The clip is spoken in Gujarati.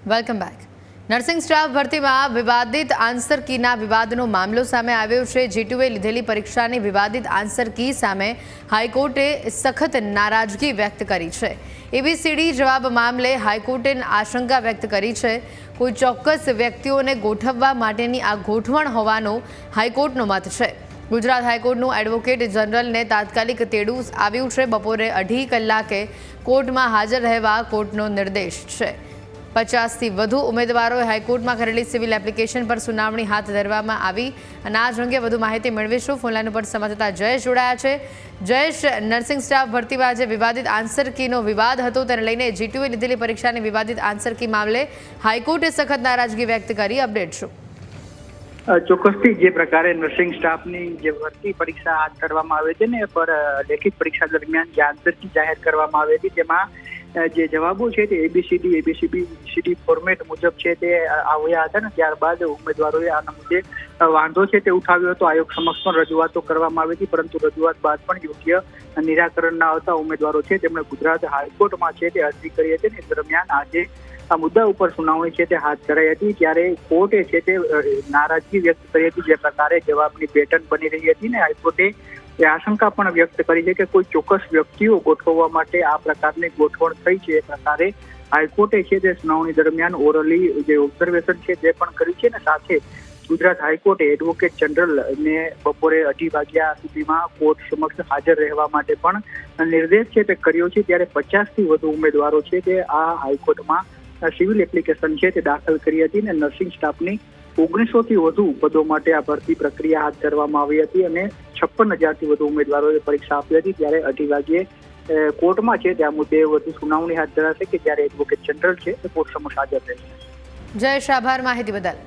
Welcome back. નર્સિંગ સ્ટાફ ભરતીમાં વિવાદિત આન્સર કીના વિવાદનો મામલો સામે આવ્યો છે। G2એ લીધેલી પરીક્ષાની વિવાદિત આન્સર કી સામે હાઈકોર્ટે સખત નારાજગી વ્યક્ત કરી છે। ABCD જવાબ મામલે હાઈકોર્ટે આશંકા વ્યક્ત કરી છે। કોઈ ચોક્કસ વ્યક્તિઓને ગોઠવવા માટેની આ ગોઠવણ હોવાનો હાઈકોર્ટનો મત છે। ગુજરાત હાઈકોર્ટનું એડવોકેટ જનરલને તાત્કાલિક તેડું આવ્યું છે। બપોરે 2.5 કલાકે કોર્ટમાં હાજર રહેવા કોર્ટનો નિર્દેશ છે। 50થી વધુ ઉમેદવારોએ હાઈકોર્ટમાં કરેલી સિવિલ એપ્લિકેશન પર સુનાવણી હાથ ધરવામાં આવી અને આ અંગે વધુ માહિતી મેળવીશું। ફોનલાઈન ઉપર સંવાદદાતા જયેશ જોડાયા છે। જયેશ, નર્સિંગ સ્ટાફ ભરતીમાં જે વિવાદિત આન્સર કીનો વિવાદ હતો તેને લઈને G2એ લીધેલી પરીક્ષાની વિવાદિત આન્સર કી મામલે હાઈકોર્ટે સખત નારાજગી વ્યક્ત કરી। અપડેટ શું? ચોક્કસથી જે પ્રકારે નર્સિંગ સ્ટાફની જે ભરતી પરીક્ષા હાથ ધરવામાં આવે છે ને પર લેખિત પરીક્ષા દરમિયાન જે આન્સર કી જાહેર કરવામાં આવી હતી તેમાં જે જવાબો છે તે ABCD ફોર્મેટ મુજબ છે તે આવ્યા હતા ને ત્યારબાદ ઉમેદવારોએ આના મુદ્દે વાંધો છે તે ઉઠાવ્યો હતો। આયોગ સમક્ષ પણ રજૂઆતો કરવામાં આવી હતી, પરંતુ રજૂઆત બાદ પણ યોગ્ય નિરાકરણ ના આવતા ઉમેદવારો છે તેમણે ગુજરાત હાઈકોર્ટમાં છે તે અરજી કરી હતી ને દરમિયાન આજે આ મુદ્દા ઉપર સુનાવણી છે તે હાથ ધરાઈ હતી। ત્યારે કોર્ટે છે તે નારાજગી વ્યક્ત કરી હતી। જે પ્રકારે જવાબની પેટર્ન બની રહી હતી ને હાઈકોર્ટે એ આશંકા પણ વ્યક્ત કરી છે કે કોઈ ચોક્કસ વ્યક્તિઓ ગોઠવવા માટે આ પ્રકારની ગોઠવણ થઈ છે। એ પ્રકારે હાઈકોર્ટે છે તે સુનાવણી દરમિયાન ઓરલી જે ઓબ્ઝર્વેશન છે તે પણ કરી છે ને સાથે ગુજરાત હાઈકોર્ટે એડવોકેટ જનરલને બપોરે 2:30 વાગ્યા સુધીમાં કોર્ટ સમક્ષ હાજર રહેવા માટે પણ નિર્દેશ છે તે કર્યો છે। ત્યારે 50થી વધુ ઉમેદવારો છે તે આ હાઈકોર્ટમાં સિવિલ એપ્લિકેશન છે તે દાખલ કરી હતી અને નર્સિંગ સ્ટાફની 1900થી વધુ પદો માટે આ ભરતી પ્રક્રિયા હાથ ધરવામાં આવી હતી અને 56,000થી વધુ ઉમેદવારોએ પરીક્ષા આપી હતી। ત્યારે 2:30 વાગ્યે કોર્ટમાં છે તે આ મુદ્દે વધુ સુનાવણી હાથ ધરાશે કે ત્યારે એડવોકેટ જનરલ છે તે કોર્ટ સમક્ષ હાજર રહેશે। જયેશ, આભાર માહિતી બદલ।